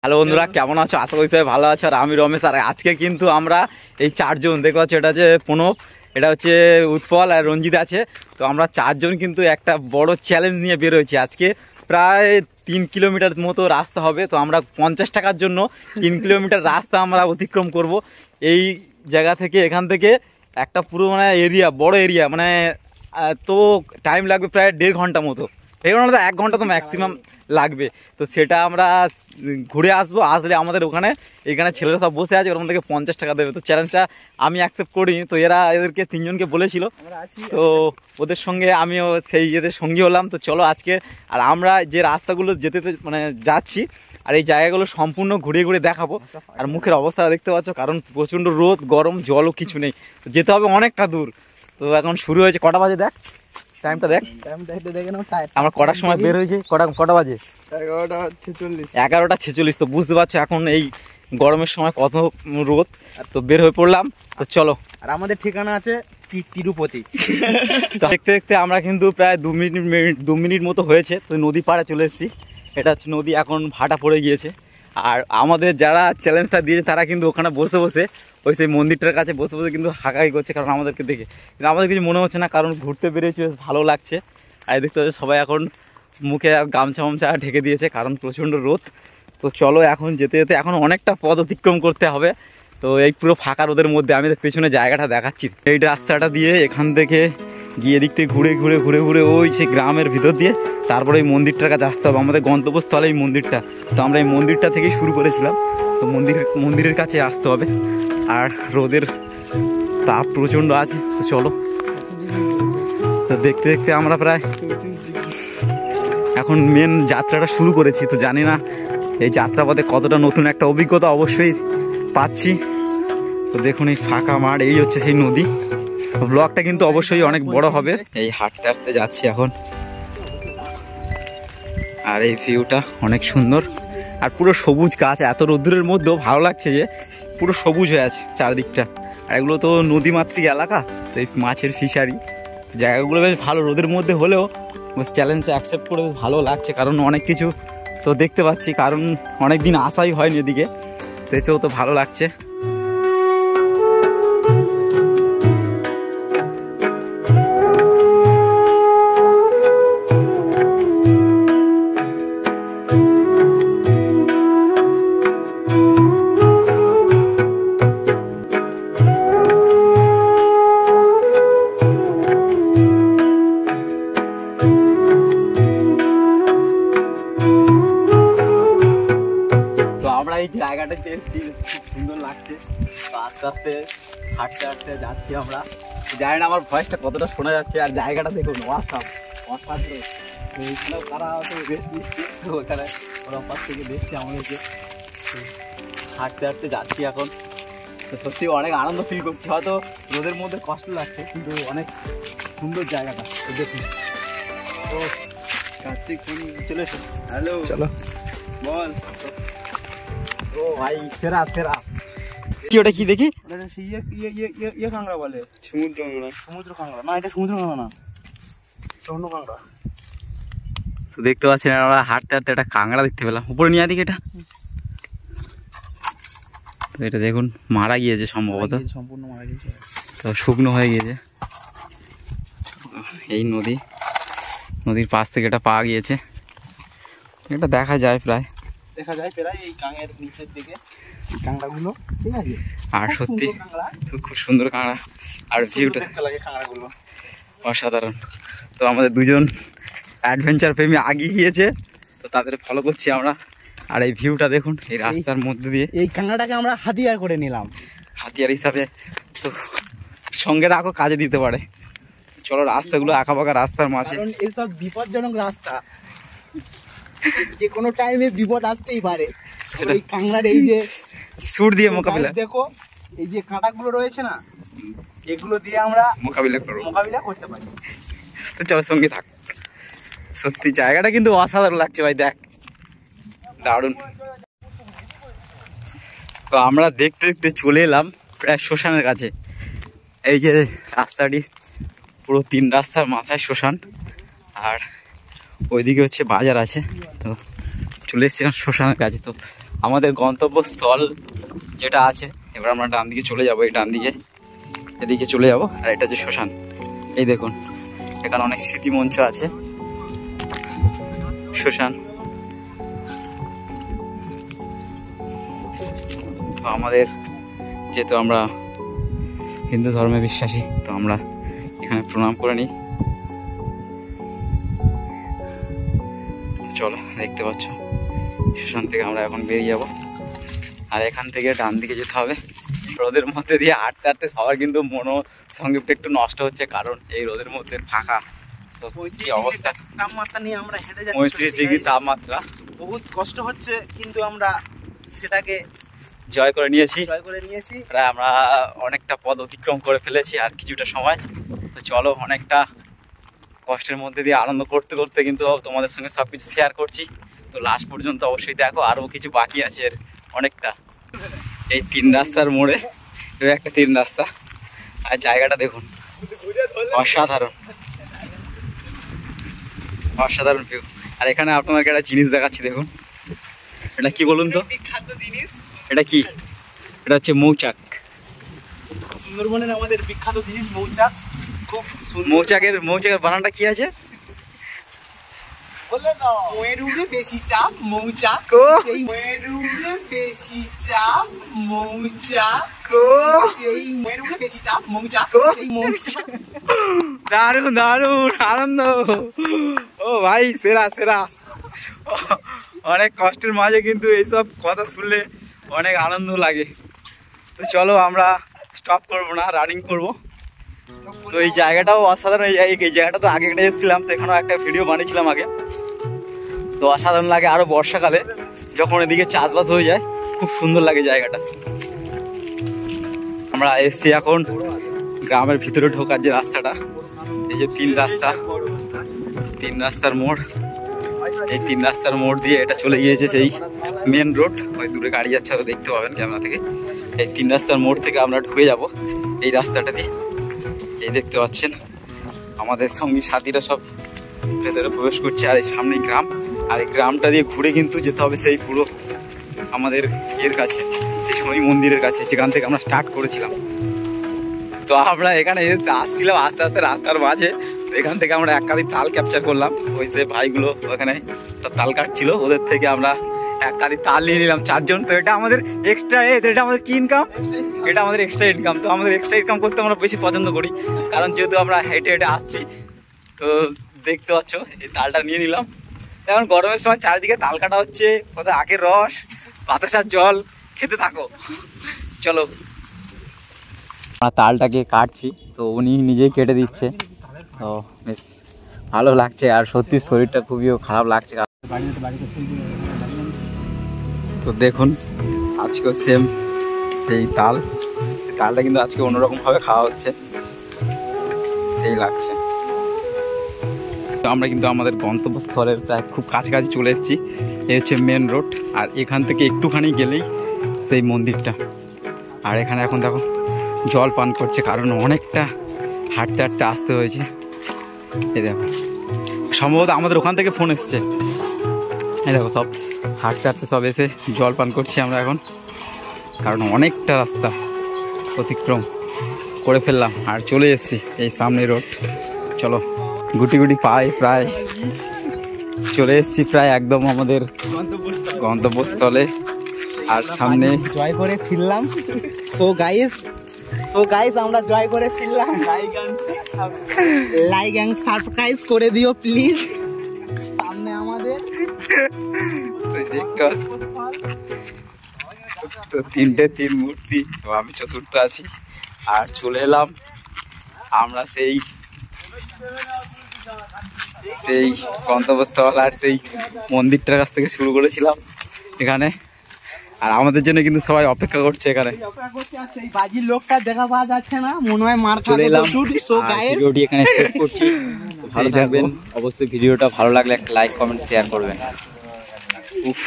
Hello বন্ধুরা, কেমন আছো? আশা করি সবাই ভালো আছো। আর আমি রমেশ। আর আজকে কিন্তু আমরা এই চারজন দেখতে পাচ্ছি, এটা হচ্ছে প্রণব, এটা হচ্ছে উৎপল আর রঞ্জিত আছে। তো আমরা চারজন কিন্তু একটা বড় চ্যালেঞ্জ নিয়ে বেরোয়েছি। আজকে প্রায় 3 কিলোমিটার মতো রাস্তা হবে। তো আমরা 50 টাকার জন্য 3 কিলোমিটার রাস্তা আমরা অতিক্রম করব। এই জায়গা থেকে, এখান থেকে একটা পুরো মানে এরিয়া, বড় এরিয়া, মানে তো টাইম লাগবে প্রায় 1.5 ঘন্টা মতো। 1.5 ঘন্টা, 1 ঘন্টা তো ম্যাক্সিমাম লাগবে। তো সেটা আমরা ঘুরে আসবো। আসলে আমাদের এখানে ছেলেরা সব বসে আছে, ওর থেকে 50 টাকা দেবে। তো চ্যালেঞ্জটা আমি অ্যাকসেপ্ট করিনি। তো এদেরকে 3 জনকে বলেছিল, তো ওদের সঙ্গে আমিও সেই এদের সঙ্গী হলাম। তো চলো আজকে, আর আমরা যে রাস্তাগুলো যেতে মানে যাচ্ছি, আর এই জায়গাগুলো সম্পূর্ণ ঘুরে ঘুরে দেখাবো। আর মুখের অবস্থা দেখতে পাচ্ছ, কারণ প্রচণ্ড রোদ, গরম, জলও কিছু নেই। তো যেতে হবে অনেকটা দূর। তো এখন শুরু হয়েছে। কটা বাজে দেখ, টাইমটা দেখ, দেখে নাও। আমরা কটার সময় বের হয়েছি? কটা বাজে? 11:46। তো বুঝতে পারছো এখন এই গরমের সময় কত রোদ। তো বের হয়ে পড়লাম। তো চলো। আর আমাদের ঠিকানা আছে তিরুপতি। দেখতে দেখতে আমরা কিন্তু প্রায় 2 মিনিট মতো হয়েছে। তো নদী পাড়ে চলে এসেছি। এটা হচ্ছে নদী, এখন ভাটা পড়ে গিয়েছে। আর আমাদের যারা চ্যালেঞ্জটা দিয়েছে তারা কিন্তু ওখানে বসে বসে, ওই সেই মন্দিরটার কাছে বসে বসে কিন্তু হাঁকাই করছে, কারণ আমাদেরকে দেখে। কিন্তু আমাদের কিছু মনে হচ্ছে না, কারণ ঘুরতে বেরিয়েছি, বেশ ভালো লাগছে। আর দেখতে হচ্ছে সবাই এখন মুখে গামছা ঢেকে দিয়েছে, কারণ প্রচণ্ড রোদ। তো চলো এখন যেতে যেতে, এখন অনেকটা পথ অতিক্রম করতে হবে। তো এই পুরো ফাঁকা রোদের মধ্যে আমি পেছনে জায়গাটা দেখাচ্ছি। এই রাস্তাটা দিয়ে এখান থেকে গিয়ে দিক থেকে ঘুরে ঘুরে ঘুরে ঘুরে ওই সেই গ্রামের ভিতর দিয়ে তারপরে এই মন্দিরটার কাছে আসতে হবে। আমাদের গন্তব্যস্থলে এই মন্দিরটা। তো আমরা এই মন্দিরটা থেকেই শুরু করেছিলাম। তো মন্দিরের কাছে আসতে হবে। আর রোদের তাপ প্রচণ্ড আছে। তো চলো। তো দেখতে দেখতে আমরা প্রায় এখন মেন যাত্রাটা শুরু করেছি। তো জানি না এই যাত্রাপথে কতটা নতুন একটা অভিজ্ঞতা অবশ্যই পাচ্ছি। তো দেখুন এই ফাঁকা মাঠ, এই হচ্ছে সেই নদী। ব্লগটা কিন্তু অবশ্যই অনেক বড় হবে। এই হাঁটতে হাঁটতে যাচ্ছি এখন। আর এই ভিউটা অনেক সুন্দর, আর পুরো সবুজ গাছ। এত রোদ্দুরের মধ্যেও ভালো লাগছে যে পুরো সবুজ হয়ে আছে চারদিকটা। আর এগুলো তো নদীমাতৃক এলাকা, তো এই মাছের ফিশারি। তো জায়গাগুলো বেশ ভালো, রোদের মধ্যে হলেও চ্যালেঞ্জটা অ্যাকসেপ্ট করে বেশ ভালো লাগছে, কারণ অনেক কিছু তো দেখতে পাচ্ছি, কারণ অনেক দিন আসাই হয়নি এদিকে। তো এসেও তো ভালো লাগছে। এই জায়গাটাতে খুব সুন্দর লাগছে। তো আস্তে আস্তে হাঁটতে হাঁটতে যাচ্ছি আমরা। জানি না আমার ভয়েসটা কতটা শোনা যাচ্ছে। আর জায়গাটা দেখুন, এইখানেও তারা হয়তো রেস্ট নিচ্ছে। তো ওখানে ওরা পাশ থেকে দেখছে আমাদেরকে। হাঁটতে হাঁটতে যাচ্ছি এখন। তো সত্যি অনেক আনন্দ ফিল করছি। হয়তো রোদের মধ্যে কষ্ট লাগছে, কিন্তু অনেক সুন্দর জায়গাটা। তো দেখুন। ও কার্তিক চলে এসো। হ্যালো, চলো বল। ও ভাই, সেরা সেরা। কি ওটা, কি দেখি? কাঁকড়া বলে, সমুদ্র কাঁকড়া না, এটা সমুদ্র কাঁকড়া না, অন্য কাঁকড়া। তো দেখতে পাচ্ছেন, আমরা হাঁটতে হাঁটতে একটা কাঁকড়া দেখতে পেলাম। উপরে নিয়ে দিকে এটা। তো এটা দেখুন, মারা গিয়েছে সম্ভবত, সম্পূর্ণ মারা গিয়েছে। তো শুকনো হয়ে গিয়েছে। এই নদীর পাশ থেকে এটা পাওয়া গিয়েছে। এটা দেখা যায় প্রায় এই কাঁঙের নিচের দিকে কাঁকড়াগুলো, ঠিক আছে। আর সত্যি খুব সুন্দর কাঁকড়া, আর ভিউটা লাগে কাঁকড়াগুলো অসাধারণ। তো আমাদের দুজন অ্যাডভেঞ্চার প্রেমী আগিয়ে গিয়েছে, তো তাদের ফলো করছি আমরা। আর এই ভিউটা দেখুন, এই রাস্তার মধ্যে দিয়ে। এই কাঁকড়াটাকে আমরা হাতিয়ার করে নিলাম, হাতিয়ার হিসাবে। তো সঙ্গে রাখো, কাজে দিতে পারে। চলো, রাস্তাগুলো আঁকাবাঁকা রাস্তার মাঝে। এইসব বিপজ্জনক রাস্তা, যে কোনো টাইমে বিপদ আসতেই পারে। এই কাঁকড়ার এই যে সুর দিয়ে মোকাবিলা, দেখো এই যে কাঁটাগুলো রয়েছে না, এগুলো দিয়ে আমরা মোকাবিলা করতে পারি। তো চলো, সঙ্গে থাক। সত্যি জায়গাটা কিন্তু অসাধারণ লাগছে ভাই, দেখ, দারুণ। তো আমরা দেখতে দেখতে চলে এলাম প্রায় শ্মশানের কাছে। এই যে রাস্তাটি, পুরো 3 রাস্তার মাথায় শ্মশান। আর ওইদিকে হচ্ছে বাজার আছে। তো চলে এসেছি শ্মশানের কাছে। তো আমাদের গন্তব্যস্থল যেটা আছে, এবার আমরা ডান দিকে চলে যাবো, এই ডান দিকে এদিকে চলে যাবো। আর এটা হচ্ছে শ্মশান। এই দেখুন এখানে অনেক স্মৃতিমঞ্চ আছে, শ্মশান। তো আমাদের যেহেতু আমরা হিন্দু ধর্মে বিশ্বাসী, তো আমরা এখানে প্রণাম করে নিই। চলো, দেখতে পাচ্ছ শ্মশান থেকে আমরা এখন বেরিয়ে যাব। আর এখান থেকে ডান দিকে যেতে হবে। রোদের মধ্যে দিয়ে হাঁটতে হাঁটতে সবার কিন্তু মনোসংযোগটা একটু নষ্ট হচ্ছে, কারণ এই রোদের মধ্যে ফাঁকা। তো কি অবস্থা, তাপমাত্রা নিয়ে আমরা হেঁটে যাচ্ছি, 35 ডিগ্রি তাপমাত্রা, বহুত কষ্ট হচ্ছে, কিন্তু আমরা সেটাকে জয় করে নিয়েছি। প্রায় আমরা অনেকটা পথ অতিক্রম করে ফেলেছি, আর কিছুটা সময়। তো চলো, অনেকটা কষ্টের মধ্যে দিয়ে আনন্দ করতে করতে কিন্তু তোমাদের সঙ্গে সব কিছু শেয়ার করছি। তো লাস্ট পর্যন্ত অবশ্যই দেখো, আরও কিছু বাকি আছে এর অনেকটা। এই 3 রাস্তার মোড়ে একটা 3 রাস্তা, আর জায়গাটা দেখুন, অসাধারণ অসাধারণ ভিউ। আর এখানে আপনাদেরকে একটা জিনিস দেখাচ্ছি, দেখুন এটা কি বলুন তো? বিখ্যাত জিনিস। এটা কি? এটা হচ্ছে মৌচাক। সুন্দরবনের আমাদের বিখ্যাত জিনিস মৌচাক। খুব মৌচাকের বানানটা কি আছে? বলে দাও। ময়ূরে বেশি চাপ মৌচাক, এই ময়ূরে বেশি চাপ মৌচাক, এই ময়ূরে বেশি চাপ মৌচাক, এই মৌচাক। দারুণ দারুণ আনন্দ। ও ভাই, সেরা সেরা। অনেক কষ্টের মাঝে কিন্তু এইসব কথা শুনলে অনেক আনন্দ লাগে। তো চলো, আমরা স্টপ করবো না, রানিং করব। তো এই জায়গাটাও অসাধারণ। এই জায়গাটা তো আগে একটা এসেছিলাম, তো এখানেও একটা ভিডিও বানিয়েছিলাম আগে। তো অসাধারণ লাগে, আরও বর্ষাকালে যখন এদিকে চাষবাস হয়ে যায়, খুব সুন্দর লাগে জায়গাটা। আমরা এসছি এখন গ্রামের ভিতরে ঢোকার যে রাস্তাটা, এই যে 3 রাস্তার মোড়। এই 3 রাস্তার মোড় দিয়ে এটা চলে গিয়েছে সেই মেন রোড। ওই দূরে গাড়ি যাচ্ছে, তো দেখতে পাবেন ক্যামেরা থেকে। এই 3 রাস্তার মোড় থেকে আমরা ঢুকে যাব এই রাস্তাটা দিয়ে। এই দেখতে পাচ্ছেন আমাদের সঙ্গী সাথীরা সব ভেতরে প্রবেশ করছে। আর এই সামনে গ্রাম, আর এই গ্রামটা দিয়ে ঘুরে কিন্তু যেতে হবে সেই পুরো আমাদের এর কাছে, সেই শনি মন্দিরের কাছে, যেখান থেকে আমরা স্টার্ট করেছিলাম। তো আমরা এখানে আসছিলাম আস্তে আস্তে রাস্তার মাঝে। তো এখান থেকে আমরা একাধিক তাল ক্যাপচার করলাম। ওই যে ভাইগুলো ওখানে তাল কাটছিল, ওদের থেকে আমরা একাধিক তাল নিয়ে নিলাম 4 জন। তো এটা আমাদের এক্সট্রা, এটা আমাদের কি ইনকাম? এটা আমাদের এক্সট্রা ইনকাম। তো আমাদের এক্সট্রা ইনকাম করতে আমরা বেশি পছন্দ করি, কারণ যেহেতু আমরা হেঁটে হেঁটে আসছি। তো দেখতে পাচ্ছ এই তালটা নিয়ে নিলাম। এখন গরমের সময় চারিদিকে তাল কাটা হচ্ছে, কোথায় আখের রস, বাতাসার জল, খেতে থাকো। চলো, আমরা তালটাকে কাটছি, তো উনি নিজেই কেটে দিচ্ছে। তো বেশ ভালো লাগছে, আর সত্যি শরীরটা খুবই খারাপ লাগছে। তো দেখুন আজকেও সেম সেই তালটা কিন্তু আজকে অন্যরকমভাবে খাওয়া হচ্ছে, সেই লাগছে। তো আমরা কিন্তু আমাদের গন্তব্যস্থলের প্রায় খুব কাছাকাছি চলে এসেছি। এই হচ্ছে মেন রোড, আর এখান থেকে একটুখানি গেলেই সেই মন্দিরটা। আর এখানে এখন দেখো জল পান করছে, কারণ অনেকটা হাঁটতে হাঁটতে আসতে হয়েছে। এই দেখো, সম্ভবত আমাদের ওখান থেকে ফোন এসছে। এই দেখো, সব হাঁটতে হাঁটতে সব এসে জল পান করছি আমরা এখন, কারণ অনেকটা রাস্তা অতিক্রম করে ফেললাম আর চলে এসেছি এই সামনে রোড। চলো, গুটি গুটি পাই প্রায় চলে এসেছি প্রায় একদম আমাদের গন্তব্যস্থলে। আর সামনে জয় করে ফিরলাম। সো গাইস আমরা জয় করে ফিরলাম। লাইক এন্ড সাবস্ক্রাইব করে দিও প্লিজ। সামনে আমাদের দেখতে তো 3 মূর্তি, তো আমি চতুর্থ আছি। আর চলে এলাম আমরা সেই গন্তব্যস্থল আর সেই মন্দিরটার কাছ থেকে শুরু করেছিলাম এখানে। আর আমাদের জন্য কিন্তু সবাই অপেক্ষা করছে এখানে। সেই বাজির লোকটা দেখা পাওয়া যাচ্ছে না, মনে হয় মার চলে এলাম। খাবে। ভিডিওটি এখানে শেষ করছি। ভালো থাকবেন, অবশ্যই ভিডিওটা ভালো লাগলে একটা লাইক কমেন্ট শেয়ার করবেন। উফ।